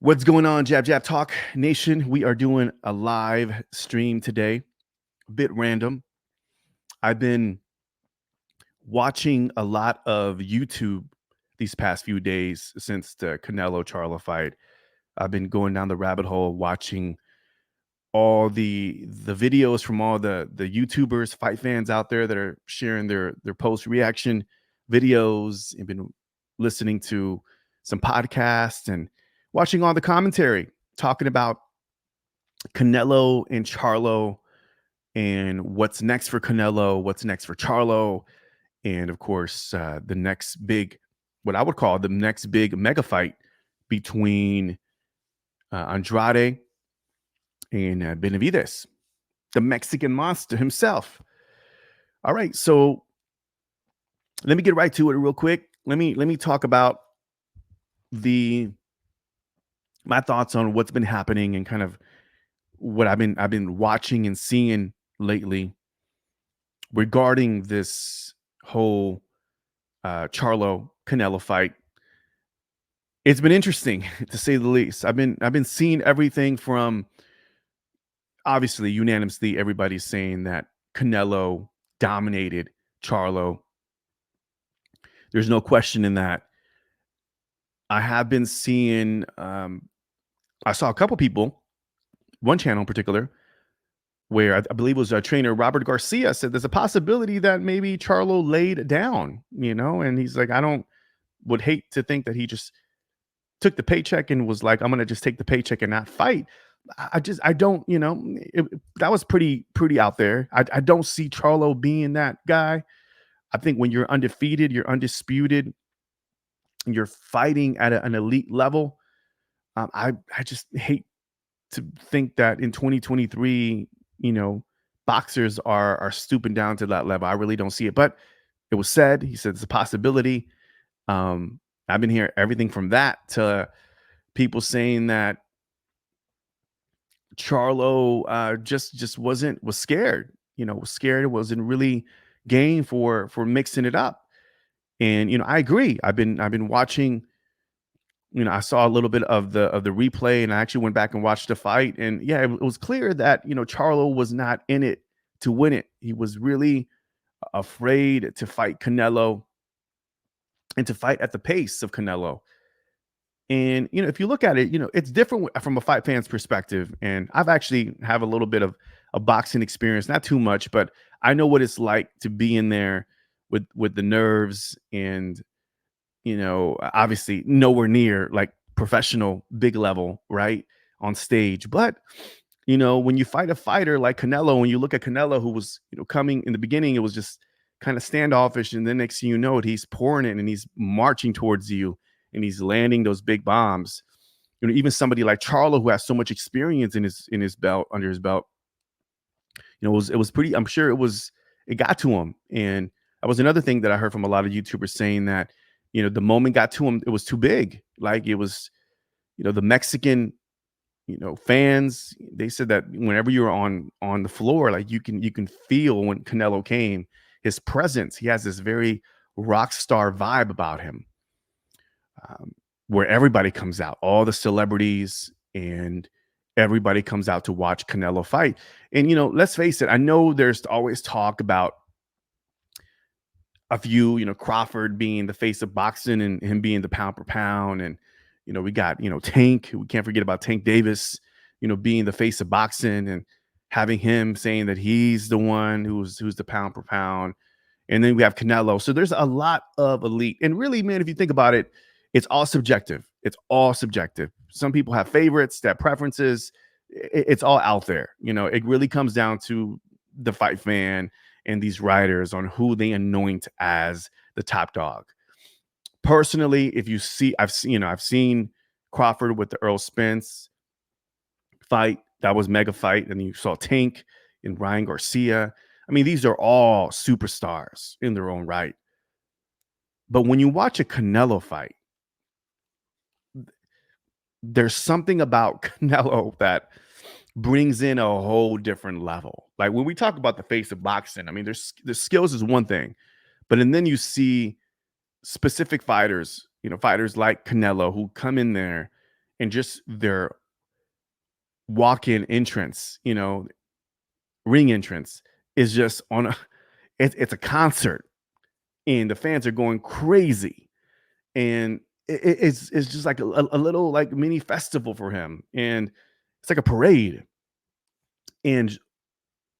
What's going on, Jab Jab Talk Nation? We are doing a live stream today, a bit random. I've been watching a lot of YouTube these past few days since the Canelo Charlo fight. I've been going down the rabbit hole watching all the videos from all the YouTubers, fight fans out there that are sharing their post reaction videos, and been listening to some podcasts and watching all the commentary talking about Canelo and Charlo and what's next for Canelo, what's next for Charlo, and of course, the next big, what I would call the next big mega fight between Andrade and Benavidez, the Mexican monster himself. All right, so let me get right to it real quick. Let me talk about the my thoughts on what's been happening and kind of what I've been watching and seeing lately regarding this whole Charlo Canelo fight. It's been interesting to say the least. I've been seeing everything from, obviously, unanimously everybody's saying that Canelo dominated Charlo. There's no question in that. I have been seeing I saw a couple people, one channel in particular, where I believe it was a trainer, Robert Garcia, said there's a possibility that maybe Charlo laid down, and he's like, would hate to think that he just took the paycheck and was like, I'm going to just take the paycheck and not fight. I don't, that was pretty out there. I don't see Charlo being that guy. I think when you're undefeated, you're undisputed, and you're fighting at an elite level, I just hate to think that in 2023, boxers are stooping down to that level. I really don't see it, but it was said. He said it's a possibility. I've been hearing everything from that to people saying that Charlo just was scared. Was scared. Wasn't really game for mixing it up. And I agree. I've been watching. I saw a little bit of the replay, and I actually went back and watched the fight. And yeah, it was clear that Charlo was not in it to win it. He was really afraid to fight Canelo and to fight at the pace of Canelo. And if you look at it, it's different from a fight fan's perspective. And I've actually have a little bit of a boxing experience, not too much, but I know what it's like to be in there with the nerves and obviously nowhere near like professional big level, right? On stage. But when you fight a fighter like Canelo, when you look at Canelo, who was, coming in the beginning, it was just kind of standoffish. And then next thing you know it, he's pouring it and he's marching towards you and he's landing those big bombs. Even somebody like Charlo, who has so much experience in his belt, under his belt, it was pretty, I'm sure it got to him. And that was another thing that I heard from a lot of YouTubers saying that, the moment got to him, it was too big. Like it was, the Mexican, fans, they said that whenever you're on the floor, like you can feel when Canelo came, his presence. He has this very rock star vibe about him, where everybody comes out, all the celebrities, and everybody comes out to watch Canelo fight. And let's face it, I know there's always talk about a few, Crawford being the face of boxing and him being the pound per pound. And, we got, Tank, we can't forget about Tank Davis, being the face of boxing and having him saying that he's the one who's the pound per pound. And then we have Canelo. So there's a lot of elite. And really, man, if you think about it, it's all subjective. It's all subjective. Some people have favorites, that preferences. It's all out there. It really comes down to the fight fan and these writers on who they anoint as the top dog. Personally, if you see, I've seen Crawford with the Earl Spence fight. That was mega fight. And you saw Tank and Ryan Garcia. I mean, these are all superstars in their own right. But when you watch a Canelo fight, there's something about Canelo that brings in a whole different level. Like when we talk about the face of boxing, I mean, the skills is one thing, but and then you see specific fighters, fighters like Canelo who come in there and just their walk-in entrance, ring entrance is just on a it's a concert, and the fans are going crazy, and it's just like a little like mini festival for him, and it's like a parade. And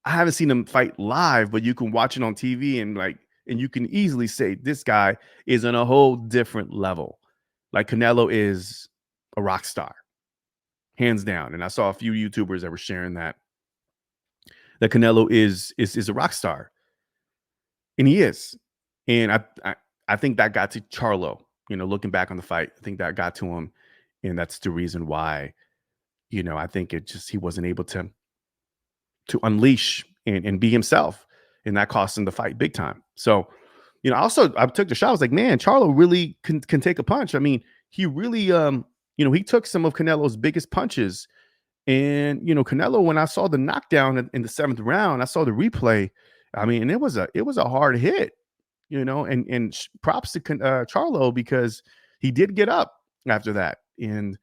I haven't seen him fight live, but you can watch it on TV, and you can easily say this guy is on a whole different level. Like Canelo is a rock star, hands down. And I saw a few YouTubers that were sharing that Canelo is a rock star, and he is. And I think that got to Charlo. Looking back on the fight, I think that got to him, and that's the reason why. I think it just he wasn't able to unleash and be himself, and that cost him the fight big time. So, also I took the shot. I was like, man, Charlo really can take a punch. I mean, he really, he took some of Canelo's biggest punches. And Canelo, when I saw the knockdown in the seventh round, I saw the replay. I mean, and it was a hard hit, and props to Charlo, because he did get up after that and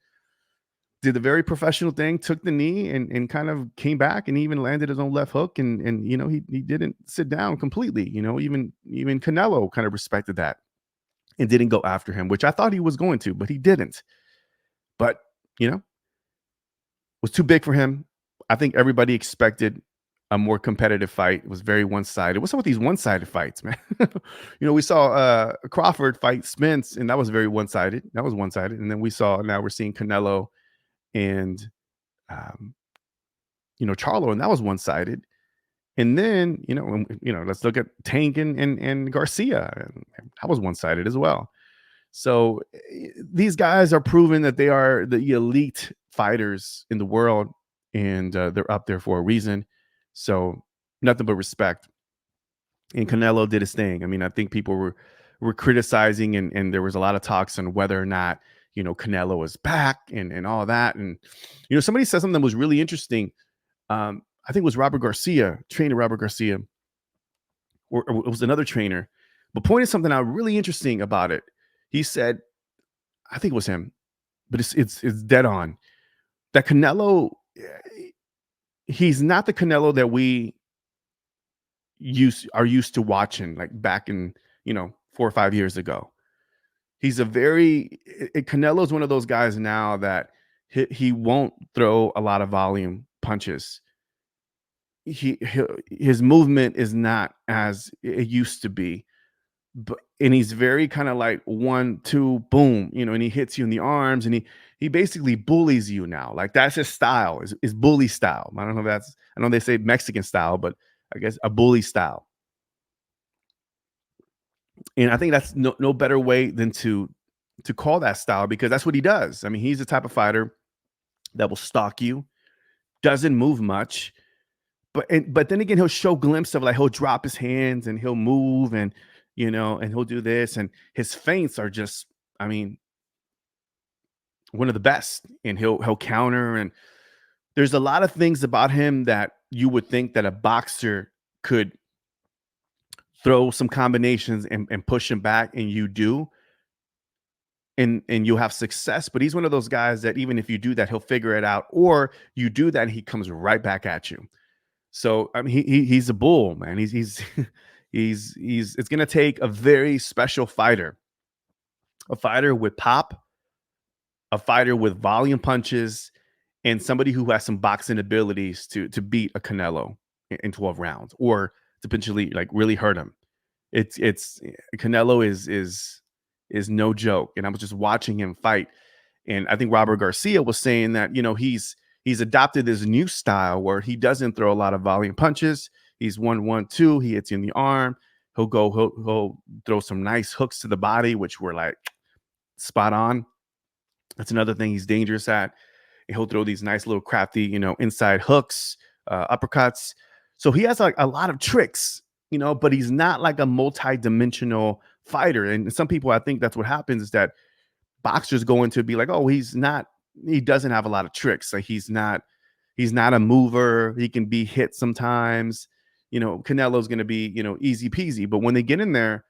did the very professional thing, took the knee and kind of came back and even landed his own left hook. And he didn't sit down completely. Even Canelo kind of respected that and didn't go after him, which I thought he was going to, but he didn't. But, was too big for him. I think everybody expected a more competitive fight. It was very one-sided. What's up with these one-sided fights, man? We saw Crawford fight Spence, and that was very one-sided. That was one-sided. And then now we're seeing Canelo and Charlo, and that was one-sided. And then, let's look at Tank and Garcia. That was one-sided as well. So these guys are proving that they are the elite fighters in the world, and they're up there for a reason. So nothing but respect. And Canelo did his thing. I mean, I think people were criticizing, and there was a lot of talks on whether or not Canelo was back and all that. And somebody said something that was really interesting. I think it was Robert Garcia, trainer Robert Garcia, or it was another trainer, but pointed something out really interesting about it. He said, I think it was him, but it's dead on, that Canelo, he's not the Canelo that we are used to watching, like back in 4 or 5 years ago. He's Canelo's one of those guys now that he won't throw a lot of volume punches. His movement is not as it used to be, and he's very kind of like 1, 2, boom, and he hits you in the arms, and he basically bullies you now. Like that's his style, is bully style. I don't know if I know they say Mexican style, but I guess a bully style. And I think that's no better way than to call that style, because that's what he does. I mean, he's the type of fighter that will stalk you, doesn't move much, but then again, he'll show glimpses of, like, he'll drop his hands and he'll move, and and he'll do this, and his feints are just, I mean, one of the best. And he'll counter, and there's a lot of things about him that you would think that a boxer could throw some combinations and push him back, and you do, and you'll have success. But he's one of those guys that even if you do that, he'll figure it out, or you do that and he comes right back at you. So I mean, he's a bull, man. He's it's gonna take a very special fighter, a fighter with pop, a fighter with volume punches, and somebody who has some boxing abilities to beat a Canelo in 12 rounds, or to potentially like really hurt him. It's Canelo is no joke. And I was just watching him fight, and I think Robert Garcia was saying that he's adopted this new style where he doesn't throw a lot of volume punches. He's 1, 1, 2. He hits you in the arm. He'll throw some nice hooks to the body, which were like spot on. That's another thing he's dangerous at. He'll throw these nice little crafty, inside hooks, uppercuts. So he has like a lot of tricks, but he's not like a multi-dimensional fighter. And some people, I think that's what happens, is that boxers go into be like, oh, he doesn't have a lot of tricks. Like he's not a mover. He can be hit sometimes. Canelo's going to be, easy peasy. But when they get in there,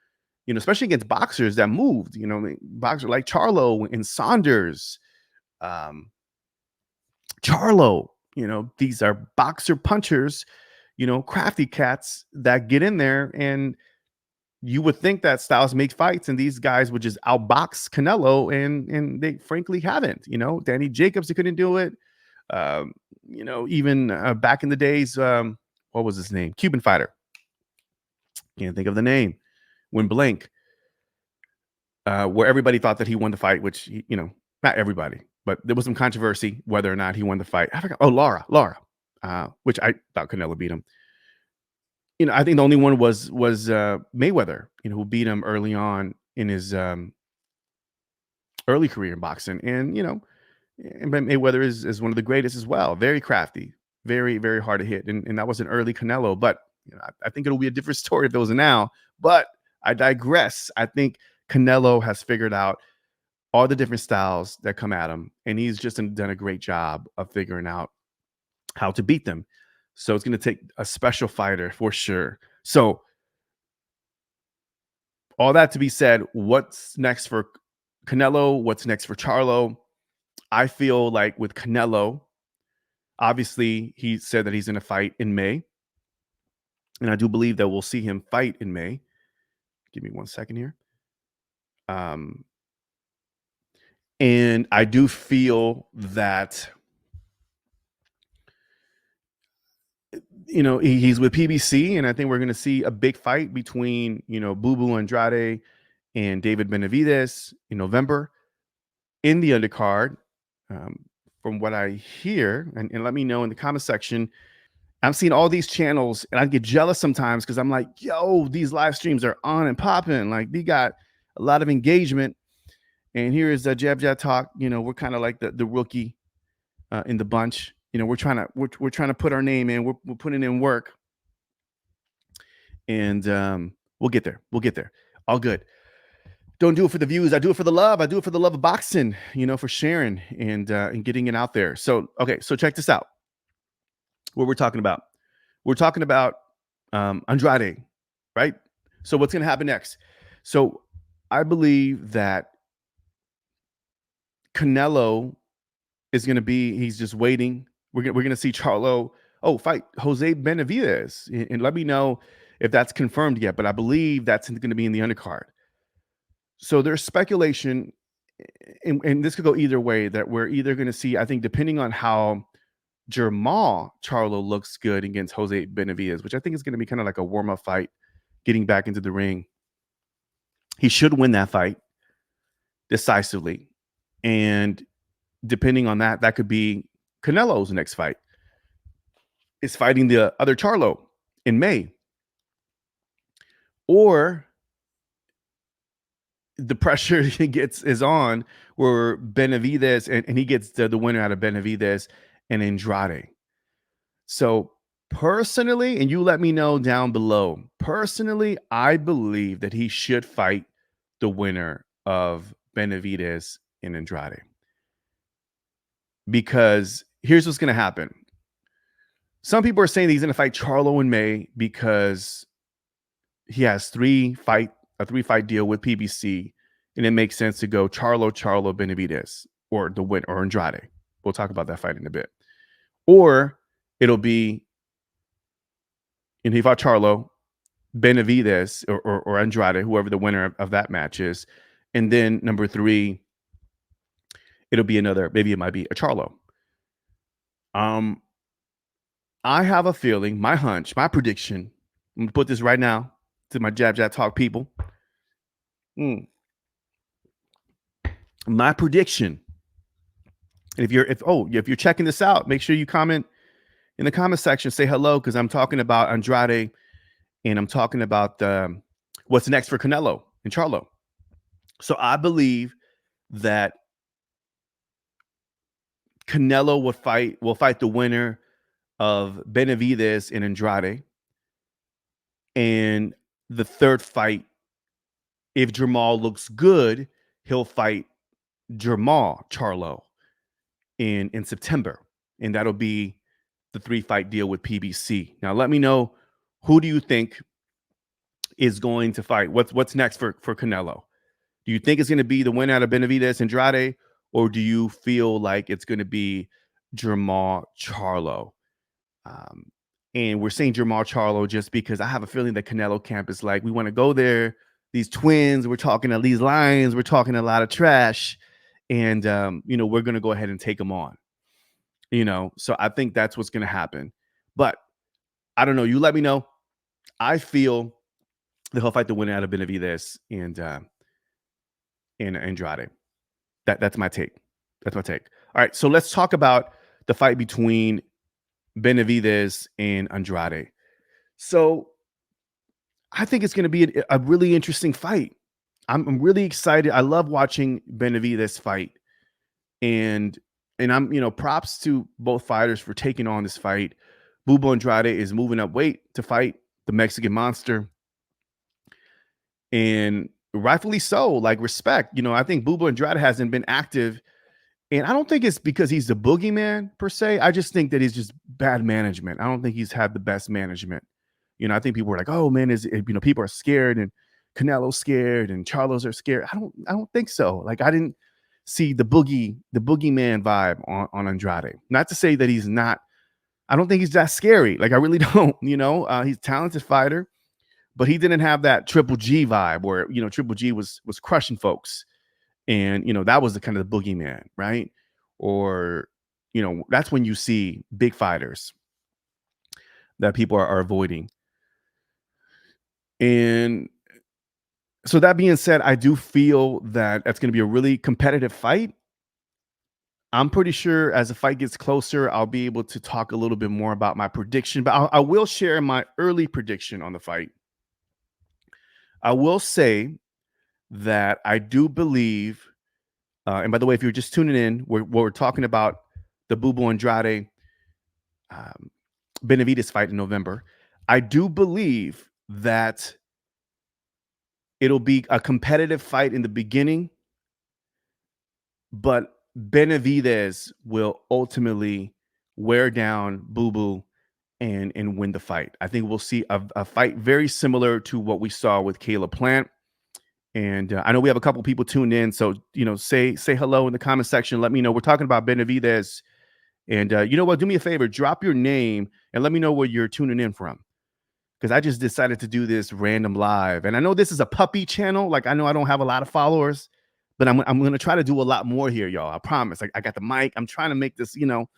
especially against boxers that moved, boxers like Charlo and Saunders, um, Charlo. These are boxer punchers, crafty cats that get in there, and you would think that styles make fights and these guys would just outbox Canelo, and they frankly haven't. Danny Jacobs, he couldn't do it. Um, even back in the days, what was his name? Cuban fighter. Can't think of the name. When blank, where everybody thought that he won the fight, which not everybody, but there was some controversy whether or not he won the fight. I forgot. Oh, Lara, which I thought Canelo beat him. I think the only one was Mayweather, who beat him early on in his early career in boxing, and Mayweather is one of the greatest as well. Very crafty, very very hard to hit, and that was an early Canelo. But I think it'll be a different story if it was now. But I digress. I think Canelo has figured out all the different styles that come at him, and he's just done a great job of figuring out how to beat them. So it's going to take a special fighter for sure. So all that to be said, what's next for Canelo? What's next for Charlo? I feel like with Canelo, obviously he said that he's going to fight in May. And I do believe that we'll see him fight in May. Give me 1 second here. And I do feel that, he's with PBC, and I think we're going to see a big fight between, Boo Boo Andrade and David Benavidez in November in the undercard. From what I hear, and let me know in the comment section. I'm seeing all these channels, and I get jealous sometimes because I'm like, yo, these live streams are on and popping. Like, they got a lot of engagement. And here is the Jab Talk. We're kind of like the rookie in the bunch. We're trying to put our name in. We're putting in work, and we'll get there. We'll get there. All good. Don't do it for the views. I do it for the love. I do it for the love of boxing. For sharing and getting it out there. So okay. So check this out. What we're talking about. We're talking about Andrade, right? So what's going to happen next? So I believe that Canelo is going to be, he's just waiting. We're going to see Charlo, fight Jose Benavidez. And let me know if that's confirmed yet, but I believe that's going to be in the undercard. So there's speculation, and this could go either way, that we're either going to see, I think, depending on how Jermall Charlo looks good against Jose Benavidez, which I think is going to be kind of like a warm-up fight, getting back into the ring. He should win that fight decisively. And depending on that, that could be Canelo's next fight. Is fighting the other Charlo in May. Or the pressure he gets is on where Benavidez, and he gets the winner out of Benavidez and Andrade. So personally, and you let me know down below, personally, I believe that he should fight the winner of Benavidez and Andrade. Because here's what's going to happen. Some people are saying that he's going to fight Charlo in May because he has a three-fight deal with PBC, and it makes sense to go Charlo, Benavidez, or the win, or Andrade. We'll talk about that fight in a bit. Or it'll be, and he fought Charlo, Benavidez, or Andrade, whoever the winner of that match is. And then number 3, it'll be maybe it might be a Charlo. I have a feeling, my hunch, my prediction, I'm going to put this right now to my Jab Talk people. My prediction, and if you're checking this out, make sure you comment in the comment section, say hello, because I'm talking about Andrade, and I'm talking about what's next for Canelo and Charlo. So I believe that Canelo will fight the winner of Benavidez and Andrade. And the third fight, if Jermall looks good, he'll fight Jermall Charlo in September. And that'll be the 3-fight deal with PBC. Now, let me know, who do you think is going to fight? What's next for Canelo? Do you think it's going to be the winner out of Benavidez Andrade, or do you feel like it's going to be Jamal Charlo? Um, and we're saying Jamal Charlo just because I have a feeling that Canelo camp is like, we want to go there. These twins, we're talking to these lions, we're talking a lot of trash, and we're going to go ahead and take them on. So I think that's what's going to happen. But I don't know. You let me know. I feel that he'll fight the winner out of Benavidez and Andrade. That's my take. That's my take. All right, so let's talk about the fight between Benavidez and Andrade. So I think it's going to be a really interesting fight. I'm really excited. I love watching Benavidez fight, and I'm props to both fighters for taking on this fight. Bubo Andrade is moving up weight to fight the Mexican Monster, and rightfully so. Like, respect. I think Bubo Andrade hasn't been active. And I don't think it's because he's the boogeyman per se. I just think that he's just bad management. I don't think he's had the best management. I think people are like, "Oh man, people are scared and Canelo's scared and Charlos are scared." I don't think so. Like, I didn't see the boogeyman vibe on Andrade. Not to say that he's not. I don't think he's that scary. Like, I really don't. He's a talented fighter, but he didn't have that Triple G vibe where Triple G was crushing folks. And, that was the kind of the boogeyman, right? Or, that's when you see big fighters that people are avoiding. And so that being said, I do feel that that's going to be a really competitive fight. I'm pretty sure as the fight gets closer, I'll be able to talk a little bit more about my prediction, but I will share my early prediction on the fight. I will say that I do believe, and by the way, if you're just tuning in, we're talking about the Bubo Andrade Benavidez fight in November. I do believe that it'll be a competitive fight in the beginning, but Benavidez will ultimately wear down Bubu and win the fight. I think we'll see a fight very similar to what we saw with Caleb Plant. And I know we have a couple people tuned in, so say hello in the comment section. Let me know. We're talking about Benavidez, and you know what? Do me a favor, drop your name and let me know where you're tuning in from, because I just decided to do this random live. And I know this is a puppy channel. Like, I know I don't have a lot of followers, but I'm going to try to do a lot more here, y'all. I promise. Like, I got the mic. I'm trying to make this, I'm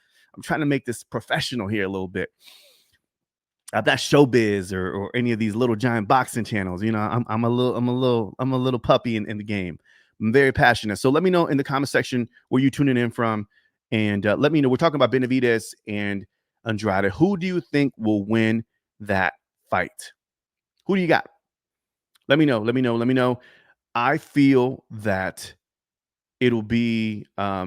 trying to make this professional here a little bit. I'm not showbiz or any of these little giant boxing channels. I'm a little puppy in the game. I'm very passionate. So let me know in the comment section where you're tuning in from. And let me know. We're talking about Benavidez and Andrade. Who do you think will win that fight? Who do you got? Let me know. I feel that it'll be I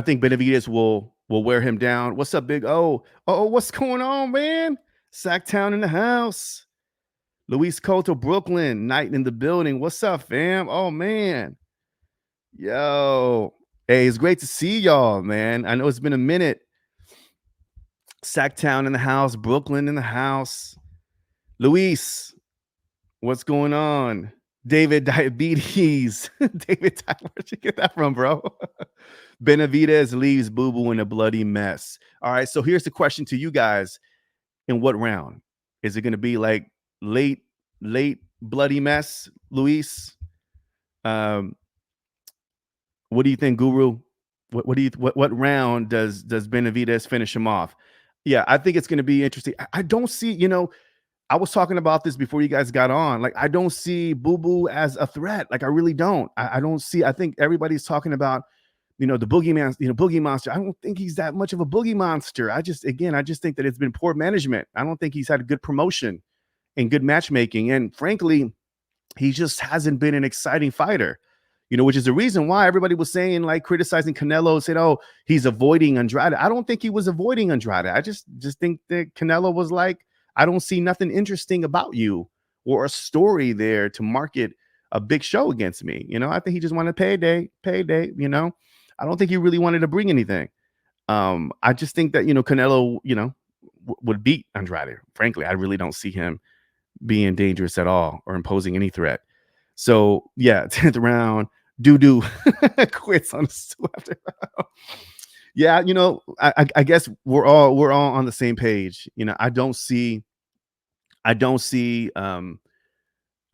think Benavidez will wear him down. What's up, Big O? Oh, what's going on, man? Sacktown in the house. Luis Coto, Brooklyn, Night in the building. What's up, fam? Oh man. Yo. Hey, it's great to see y'all, man. I know it's been a minute. Sacktown in the house, Brooklyn in the house. Luis, what's going on? David Diabetes. David, where'd you get that from, bro? Benavidez leaves Boo Boo in a bloody mess. All right, so here's the question to you guys. In what round? Is it going to be like late bloody mess, Luis? What do you think, Guru? What round does Benavidez finish him off? Yeah, I think it's going to be interesting. I don't see, I was talking about this before you guys got on. Like, I don't see Boo Boo as a threat. Like, I really don't. I don't see. I think everybody's talking about, the boogeyman, boogie monster. I don't think he's that much of a boogie monster. I just think that it's been poor management. I don't think he's had good promotion and good matchmaking. And frankly, he just hasn't been an exciting fighter, which is the reason why everybody was saying, like, criticizing Canelo, said, oh, he's avoiding Andrade. I don't think he was avoiding Andrade. I just think that Canelo was like, I don't see nothing interesting about you or a story there to market a big show against me. I think he just wanted payday. I don't think he really wanted to bring anything. I just think that, Canelo, would beat Andrade. Frankly, I really don't see him being dangerous at all or imposing any threat. So, yeah, 10th round, Doo doo quits on the stool after. Yeah, I guess we're all on the same page. I don't see a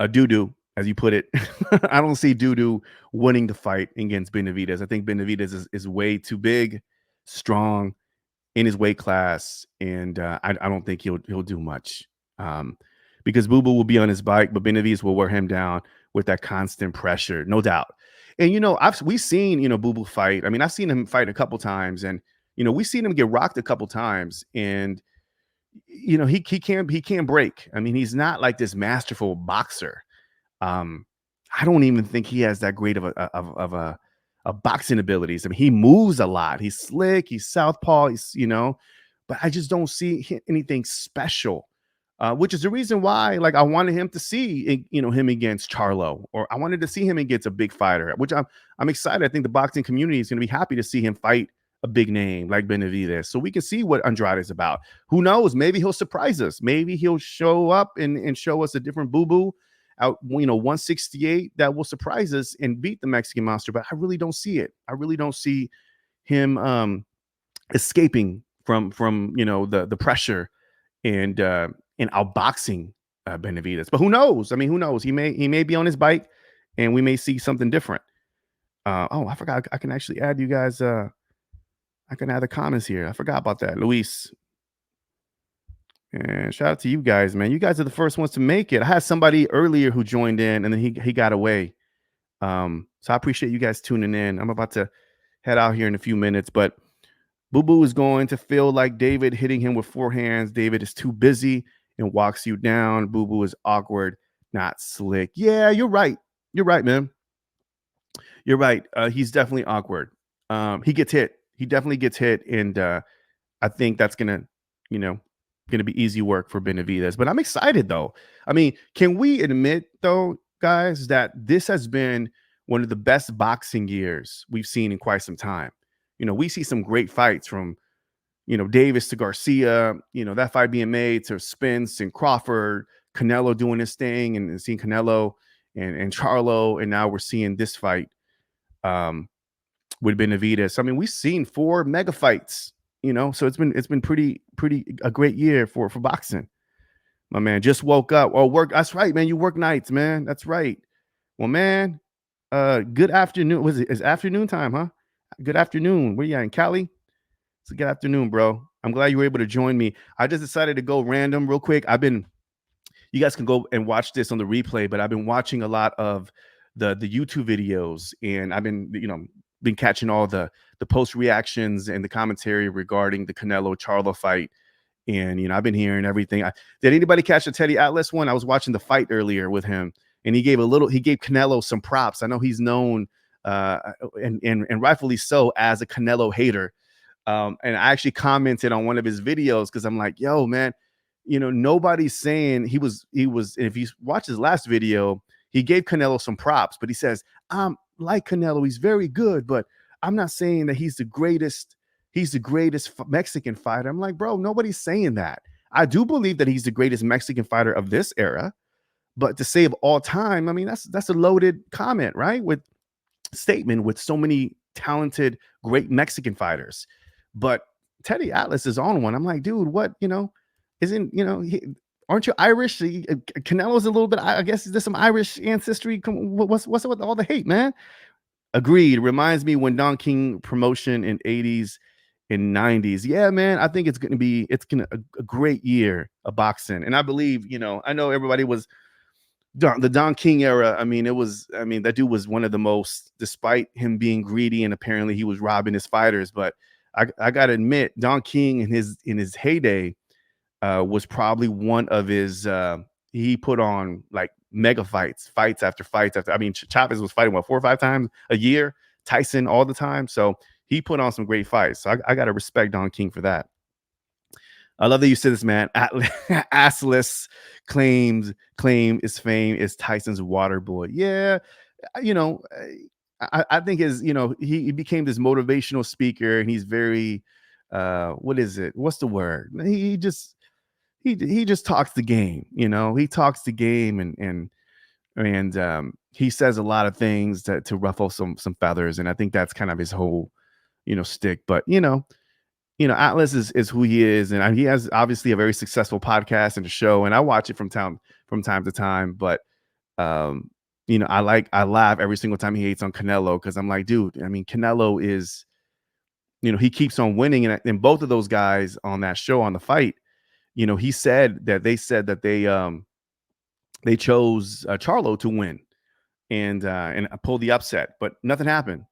doo doo, as you put it. I don't see doo doo winning the fight against Benavidez. I think Benavidez is way too big, strong, in his weight class, and I don't think he'll do much. Um, because Boo Boo will be on his bike, but Benavidez will wear him down with that constant pressure, no doubt. And we've seen Boo Boo fight. I mean, I've seen him fight a couple times, and we've seen him get rocked a couple times, and he can't break. I mean, he's not like this masterful boxer. um, I don't even think he has that great of a boxing abilities. I mean, he moves a lot. He's slick. He's southpaw. But I just don't see anything special. Which is the reason why, like, I wanted him to see, him against Charlo, or I wanted to see him against a big fighter. Which I'm excited. I think the boxing community is going to be happy to see him fight a big name like Benavidez, so we can see what Andrade is about. Who knows? Maybe he'll surprise us. Maybe he'll show up and show us a different Boo Boo out, 168, that will surprise us and beat the Mexican monster. But I really don't see it. I really don't see him escaping from the pressure and outboxing Benavidez. But who knows? I mean, who knows? He may be on his bike, and we may see something different. Oh, I forgot. I can actually add you guys. I can add the comments here. I forgot about that, Luis. And shout out to you guys, man. You guys are the first ones to make it. I had somebody earlier who joined in, and then he got away. So I appreciate you guys tuning in. I'm about to head out here in a few minutes, but Boo Boo is going to feel like David hitting him with four hands. David is too busy and walks you down. Boo Boo is awkward, not slick. Yeah, you're right. You're right, man. You're right. He's definitely awkward. He gets hit. He definitely gets hit, and I think that's you know, gonna be easy work for Benavidez. But I'm excited though. I mean, can we admit though, guys, that this has been one of the best boxing years we've seen in quite some time? We see some great fights from Davis to Garcia. That fight being made to Spence and Crawford, Canelo doing his thing, and seeing Canelo and Charlo, and now we're seeing this fight. With Benavidez. I mean, we've seen 4 mega fights, so it's been pretty a great year for boxing. My man just woke up. Oh, work. That's right, man. You work nights, man. That's right. Well, man, good afternoon. It's afternoon time, huh? Good afternoon. Where you at, in Cali? It's a good afternoon, bro. I'm glad you were able to join me. I just decided to go random real quick. You guys can go and watch this on the replay, but I've been watching a lot of the YouTube videos, and I've been catching all the post reactions and the commentary regarding the Canelo Charlo fight. And I've been hearing everything. Did anybody catch the Teddy Atlas one? I was watching the fight earlier with him, and he gave Canelo some props. I know he's known and rightfully so as a Canelo hater. And I actually commented on one of his videos because I'm like, yo, man, nobody's saying he was. If you watch his last video, he gave Canelo some props, but he says, like Canelo, he's very good, but I'm not saying that he's the greatest Mexican fighter. I'm like, bro, nobody's saying that. I do believe that he's the greatest Mexican fighter of this era, but to say of all time, I mean, that's a loaded comment, right? With so many talented, great Mexican fighters. But Teddy Atlas is on one. I'm like, dude, what, aren't you Irish? Canelo's a little bit, I guess there's some Irish ancestry. What's up with all the hate, man? Agreed. Reminds me when Don King promotion in 80s and 90s. Yeah, man, I think it's going to be a great year of boxing. And I believe, I know everybody was the Don King era. I mean, that dude was one of the most, despite him being greedy and apparently he was robbing his fighters. But I got to admit, Don King in his heyday was probably one of his, he put on like mega fights after fights after. I mean, Chavez was fighting 4 or 5 times a year, Tyson all the time. So he put on some great fights. So I got to respect Don King for that. I love that you said this, man. Assless claim his fame is Tyson's water boy. Yeah, I think he became this motivational speaker, and he's very what is it? What's the word? He just talks the game. He talks the game, and he says a lot of things to ruffle some feathers, and I think that's kind of his whole, stick. But Atlas is who he is, and he has obviously a very successful podcast and a show, and I watch it from time to time. But um, I laugh every single time he hates on Canelo because I'm like, dude, I mean, Canelo is, he keeps on winning, and both of those guys on that show on the fight, he said that they chose Charlo to win and pull the upset, but nothing happened.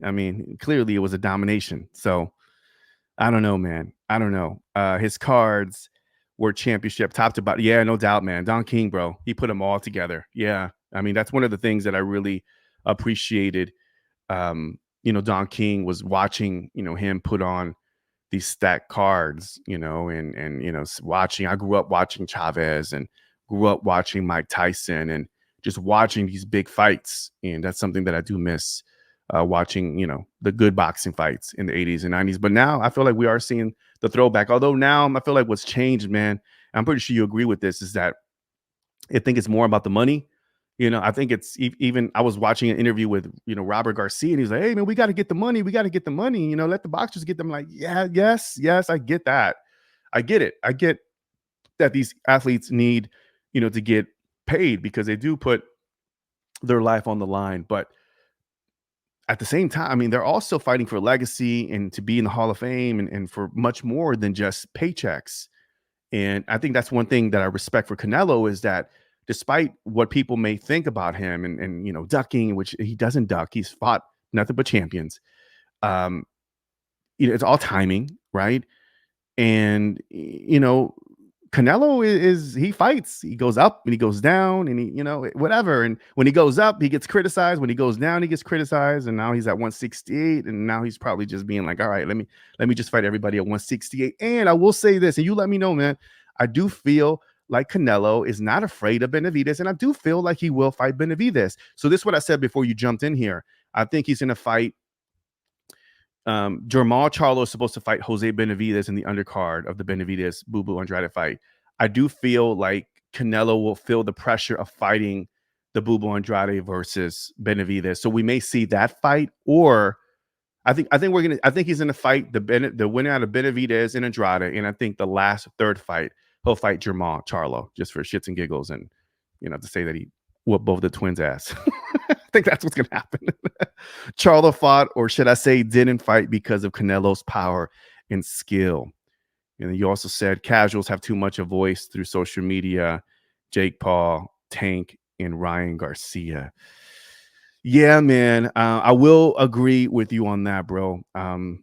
I mean, clearly it was a domination. So I don't know, man. I don't know. His cards were championship top to bottom. Yeah, no doubt, man. Don King, bro, he put them all together. Yeah, I mean that's one of the things that I really appreciated. Don King was watching, him put on these stacked cards, and watching. I grew up watching Chavez and grew up watching Mike Tyson and just watching these big fights, and that's something that I do miss. Watching, the good boxing fights in the 80s and 90s. But now I feel like we are seeing the throwback. Although now I feel like what's changed, man, I'm pretty sure you agree with this, is that I think it's more about the money. I think it's even I was watching an interview with, Robert Garcia, and he's like, hey, man, we got to get the money. We got to get the money. Let the boxers get them. Like, yeah, yes, I get that. I get it. I get that these athletes need, to get paid because they do put their life on the line. But at the same time, I mean, they're also fighting for legacy and to be in the Hall of Fame and for much more than just paychecks. And I think that's one thing that I respect for Canelo is that despite what people may think about him and ducking, which he doesn't duck, he's fought nothing but champions. Um, it's all timing, right? And Canelo is he fights. He goes up and he goes down and he, whatever. And when he goes up, he gets criticized. When he goes down, he gets criticized. And now he's at 168. And now he's probably just being like, all right, let me just fight everybody at 168. And I will say this, and you let me know, man. I do feel like Canelo is not afraid of Benavidez, and I do feel like he will fight Benavidez. So this is what I said before you jumped in here. I think he's gonna fight Jermall Charlo is supposed to fight Jose Benavidez in the undercard of the Benavidez Boo Boo Andrade fight. I do feel like Canelo will feel the pressure of fighting the Boo Boo Andrade versus Benavidez. So we may see that fight, or I think he's gonna fight the winner out of Benavidez and Andrade, and I think the last third fight he'll fight Jermall Charlo just for shits and giggles, and to say that he whooped both the twins' ass. I think that's what's gonna happen. Charlo fought, or should I say, didn't fight because of Canelo's power and skill. And you also said casuals have too much a voice through social media. Jake Paul, Tank, and Ryan Garcia. Yeah, man. I will agree with you on that, bro. Not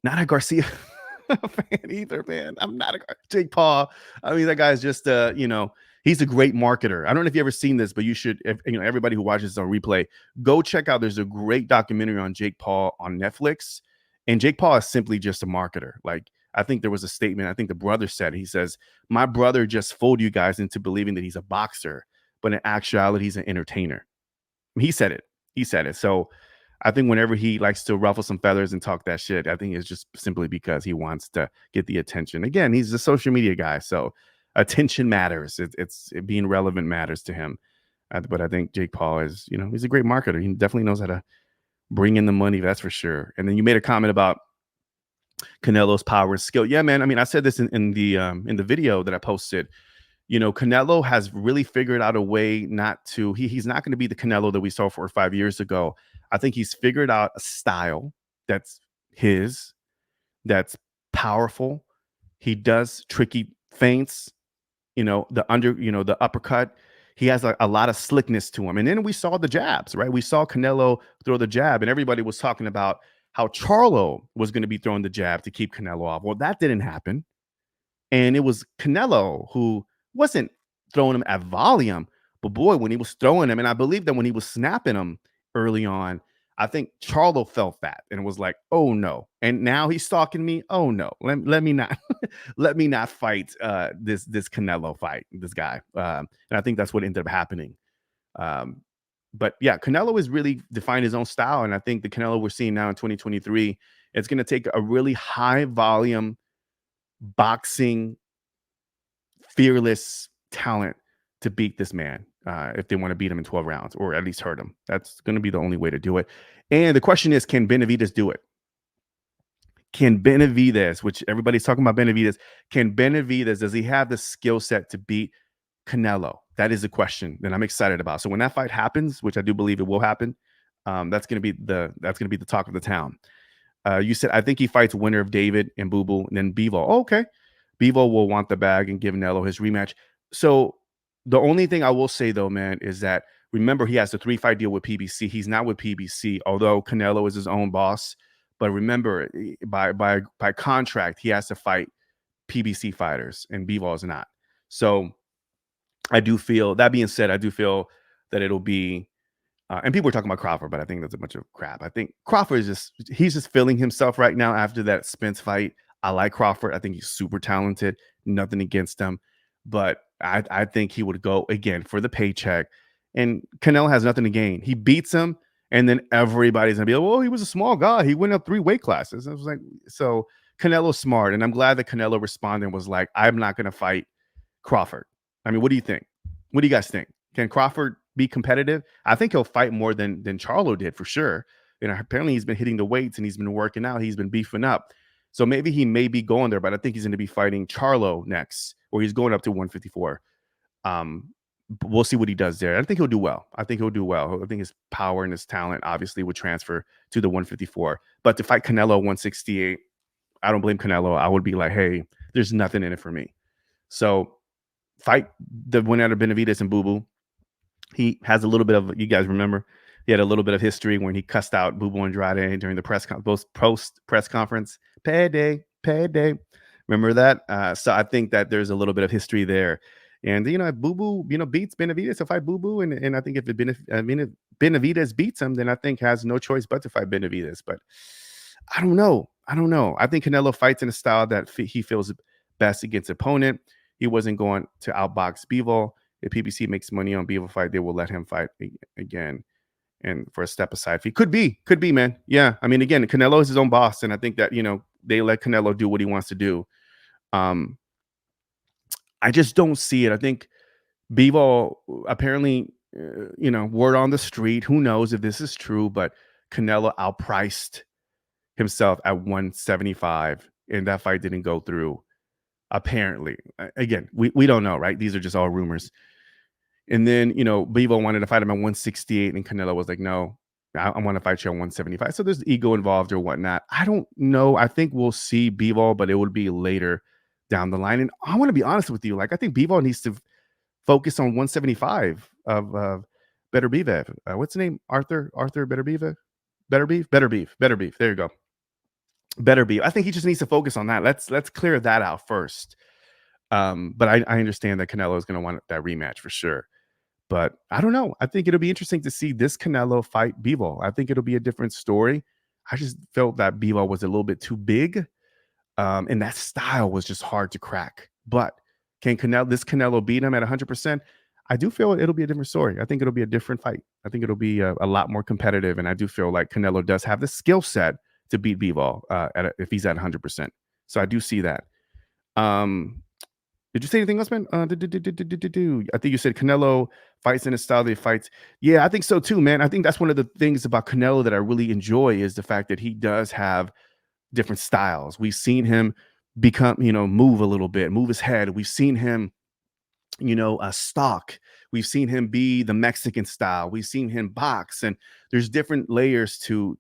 a Garcia fan either, man. I'm not a Jake Paul. I mean, that guy's just he's a great marketer. I don't know if you ever seen this, but you should, everybody who watches this on replay, go check out. There's a great documentary on Jake Paul on Netflix. And Jake Paul is simply just a marketer. Like, I think there was a statement, I think the brother said, he says, my brother just fooled you guys into believing that he's a boxer, but in actuality, he's an entertainer. He said it. He said it. So I think whenever he likes to ruffle some feathers and talk that shit, I think it's just simply because he wants to get the attention. Again, he's a social media guy, so attention matters. It's being relevant matters to him. But I think Jake Paul is, he's a great marketer. He definitely knows how to bring in the money, that's for sure. And then you made a comment about Canelo's power and skill. Yeah, man. I mean, I said this in the video that I posted. Canelo has really figured out a way not to. He's not going to be the Canelo that we saw 4 or 5 years ago. I think he's figured out a style that's his, that's powerful. He does tricky feints. The uppercut. He has a lot of slickness to him. And then we saw the jabs, right? We saw Canelo throw the jab, and everybody was talking about how Charlo was going to be throwing the jab to keep Canelo off. Well, that didn't happen. And it was Canelo who wasn't throwing him at volume, but boy, when he was throwing him, and I believe that when he was snapping him early on, I think Charlo felt that and was like, "Oh no!" And now he's stalking me. Oh no, let me not let me not fight this Canelo fight, this guy. And I think that's what ended up happening. Um, but yeah, Canelo has really defined his own style, and I think the Canelo we're seeing now in 2023, it's going to take a really high volume boxing fearless talent to beat this man. if they want to beat him in 12 rounds or at least hurt him. That's going to be the only way to do it. And the question is, can Benavidez do it? Can Benavidez, which everybody's talking about Benavidez, can Benavidez, does he have the skill set to beat Canelo? That is a question that I'm excited about. So when that fight happens, which I do believe it will happen, that's going to be the talk of the town. You said I think he fights winner of David and Boo Boo and then Bevo. Oh, okay, Bevo will want the bag and give Nello his rematch. So the only thing I will say though, man, is that remember he has a 3-fight deal with PBC. He's not with PBC, although Canelo is his own boss. But remember, by contract, he has to fight PBC fighters, and Bevo is not. So I do feel that being said, I do feel that it'll be and people are talking about Crawford, but I think that's a bunch of crap. I think Crawford is he's just feeling himself right now after that Spence fight. I like Crawford. I think he's super talented. Nothing against him. But I think he would go again for the paycheck. And Canelo has nothing to gain. He beats him, and then everybody's gonna be like, well, he was a small guy. He went up 3 weight classes. I was like, so Canelo's smart. And I'm glad that Canelo responded and was like, I'm not gonna fight Crawford. I mean, what do you think? What do you guys think? Can Crawford be competitive? I think he'll fight more than Charlo did for sure. You know, apparently he's been hitting the weights and he's been working out. He's been beefing up. So maybe he may be going there, but I think he's going to be fighting Charlo next, or he's going up to 154. We'll see what he does there. I think he'll do well. I think he'll do well. I think his power and his talent obviously would transfer to the 154. But to fight Canelo 168, I don't blame Canelo. I would be like, hey, there's nothing in it for me. So fight the winner of Benavidez and Boo Boo. He has a little bit of, you guys remember, he had a little bit of history when he cussed out Boo Boo Andrade during the post press conference. Payday, payday. Remember that? So I think that there's a little bit of history there. And, you know, if Boo Boo, you know, beats Benavidez to fight Boo Boo, and I think if Benavidez beats him, then I think has no choice but to fight Benavidez. But I don't know. I think Canelo fights in a style that he feels best against opponent. He wasn't going to outbox Bivol. If PBC makes money on Bivol fight, they will let him fight again. And for a step aside fee, could be, man. Yeah, I mean, again, Canelo is his own boss, and I think that, you know, they let Canelo do what he wants to do. I just don't see it. I think Bivol apparently, you know, word on the street. Who knows if this is true? But Canelo outpriced himself at 175, and that fight didn't go through. Apparently, again, we don't know, right? These are just all rumors. And then, you know, Bivol wanted to fight him at 168, and Canelo was like, no, I want to fight you on 175. So there's ego involved or whatnot. I don't know. I think we'll see Bivol, but it would be later down the line. And I want to be honest with you. Like, I think Bivol needs to focus on 175 of Better Beef. What's the name? Arthur Better Beef? Better Beef? Better Beef. Better Beef. There you go. Better Beef. I think he just needs to focus on that. Let's clear that out first. But I understand that Canelo is going to want that rematch for sure. But I don't know. I think it'll be interesting to see this Canelo fight Bivol. I think it'll be a different story. I just felt that Bivol was a little bit too big. And that style was just hard to crack. But can this Canelo beat him at 100%? I do feel it'll be a different story. I think it'll be a different fight. I think it'll be a lot more competitive. And I do feel like Canelo does have the skill set to beat Bivol if he's at 100%. So I do see that. Did you say anything else, man? I think you said Canelo fights in a style that he fights. Yeah, I think so too, man. I think that's one of the things about Canelo that I really enjoy is the fact that he does have different styles. We've seen him become, you know, move a little bit, move his head. We've seen him, you know, stalk. We've seen him be the Mexican style. We've seen him box, and there's different layers to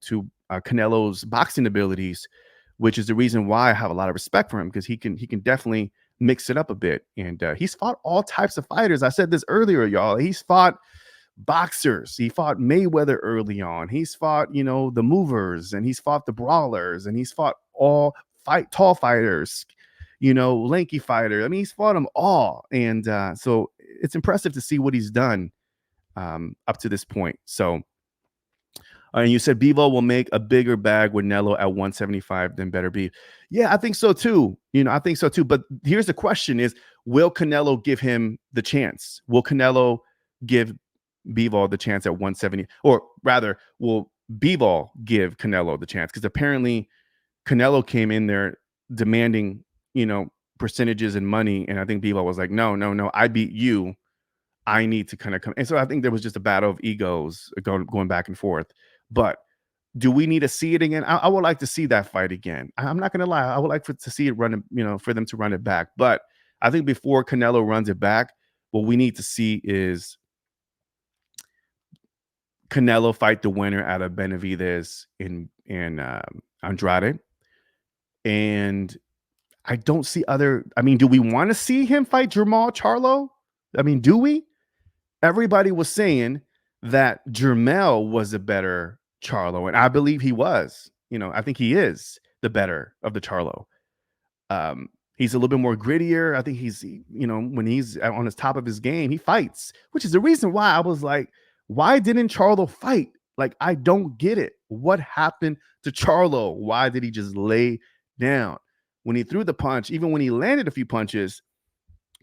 Canelo's boxing abilities, which is the reason why I have a lot of respect for him, because he can definitely mix it up a bit. And he's fought all types of fighters. I said this earlier, y'all. He's fought boxers. He fought Mayweather early on. He's fought, you know, the movers, and he's fought the brawlers, and he's fought tall fighters, you know, lanky fighter. I mean, he's fought them all. And so it's impressive to see what he's done up to this point. So, and you said Bivol will make a bigger bag with Nello at 175 than Better Beef. Yeah, I think so too. You know, I think so too. But here's the question is, will Canelo give him the chance? Will Canelo give Bivol the chance at 170? Or rather, will Bivol give Canelo the chance? Because apparently Canelo came in there demanding, you know, percentages and money. And I think Bivol was like, no, I beat you. I need to kind of come. And so I think there was just a battle of egos going back and forth. But do we need to see it again? I would like to see that fight again. I'm not gonna lie. I would like to see it run, for them to run it back. But I think before Canelo runs it back, what we need to see is Canelo fight the winner out of Benavidez in Andrade. And I don't see other. I mean, do we want to see him fight Jermall Charlo? I mean, do we? Everybody was saying that Jermell was a better Charlo, and I believe he was. I think he is the better of the Charlo. He's a little bit more grittier. I think when he's on his top of his game, he fights, which is the reason why I was like, why didn't Charlo fight? Like, I don't get it. What happened to Charlo? Why did he just lay down? When he threw the punch, even when he landed a few punches,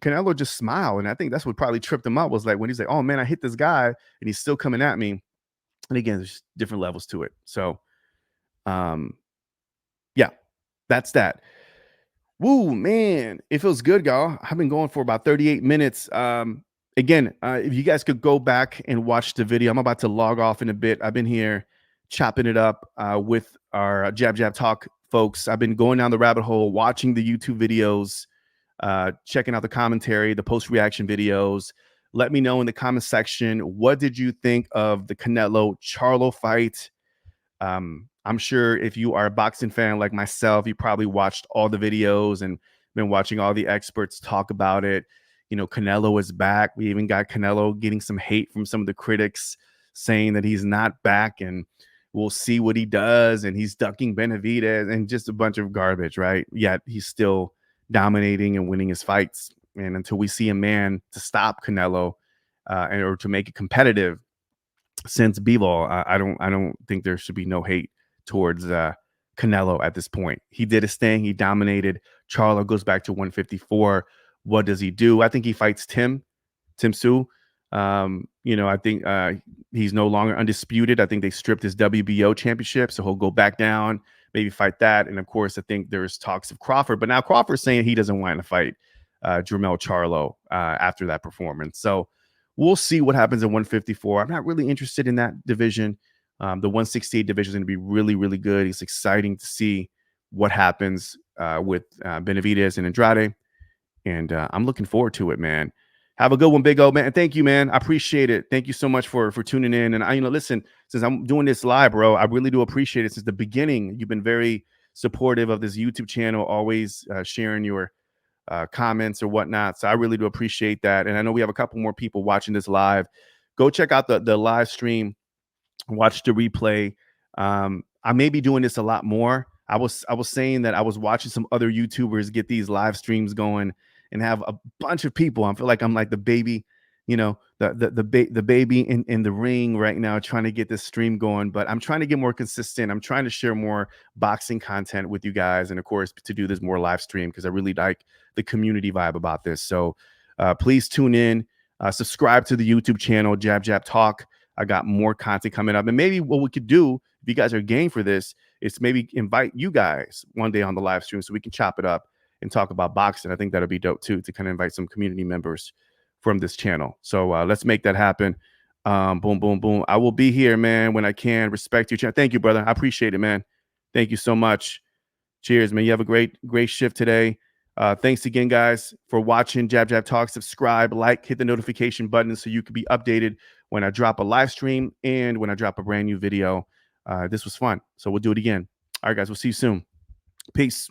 Canelo just smiled. And I think that's what probably tripped him up, was like when he's like, oh man, I hit this guy and he's still coming at me. And again, there's different levels to it. So, yeah, that's that. Woo, man, it feels good, y'all. I've been going for about 38 minutes. Again, if you guys could go back and watch the video, I'm about to log off in a bit. I've been here chopping it up with our Jab Jab Talk folks. I've been going down the rabbit hole, watching the YouTube videos, checking out the commentary, the post-reaction videos. Let me know in the comment section, what did you think of the Canelo Charlo fight? I'm sure if you are a boxing fan like myself, you probably watched all the videos and been watching all the experts talk about it. Canelo is back. We even got Canelo getting some hate from some of the critics saying that he's not back and we'll see what he does. And he's ducking Benavidez and just a bunch of garbage, right? Yet he's still dominating and winning his fights. And until we see a man to stop Canelo or to make it competitive, since Bivol, I don't think there should be no hate towards Canelo at this point. He did his thing. He dominated. Charlo goes back to 154. What does he do? I think he fights Tim Tszyu. I think he's no longer undisputed. I think they stripped his WBO championship, so he'll go back down, maybe fight that. And of course, I think there's talks of Crawford, but now Crawford's saying he doesn't want to fight Jermell Charlo after that performance. So we'll see what happens at 154. I'm not really interested in that division. The 168 division is going to be really, really good. It's exciting to see what happens with Benavidez and Andrade. And I'm looking forward to it, man. Have a good one, Big O, man. And thank you, man. I appreciate it. Thank you so much for tuning in. And listen, since I'm doing this live, bro, I really do appreciate it. Since the beginning, you've been very supportive of this YouTube channel, always sharing your comments or whatnot. So I really do appreciate that. And I know we have a couple more people watching this live. Go check out the live stream, watch the replay. I may be doing this a lot more. I was saying that I was watching some other YouTubers get these live streams going and have a bunch of people. I feel like I'm like the baby, the baby in the ring right now, trying to get this stream going. But I'm trying to get more consistent. I'm trying to share more boxing content with you guys, and of course to do this more live stream, because I really like the community vibe about this. So please tune in, subscribe to the YouTube channel, Jab Jab Talk. I got more content coming up, and maybe what we could do, if you guys are game for this, is maybe invite you guys one day on the live stream so we can chop it up and talk about boxing. I think that'll be dope too, to kind of invite some community members from this channel. So let's make that happen. Boom, boom, boom. I will be here, man, when I can. Respect your channel. Thank you, brother. I appreciate it, man. Thank you so much. Cheers, man. You have a great shift today. Thanks again, guys, for watching Jab Jab Talk. Subscribe, like, hit the notification button so you can be updated when I drop a live stream and when I drop a brand new video. This was fun, so we'll do it again. All right, guys, we'll see you soon. Peace.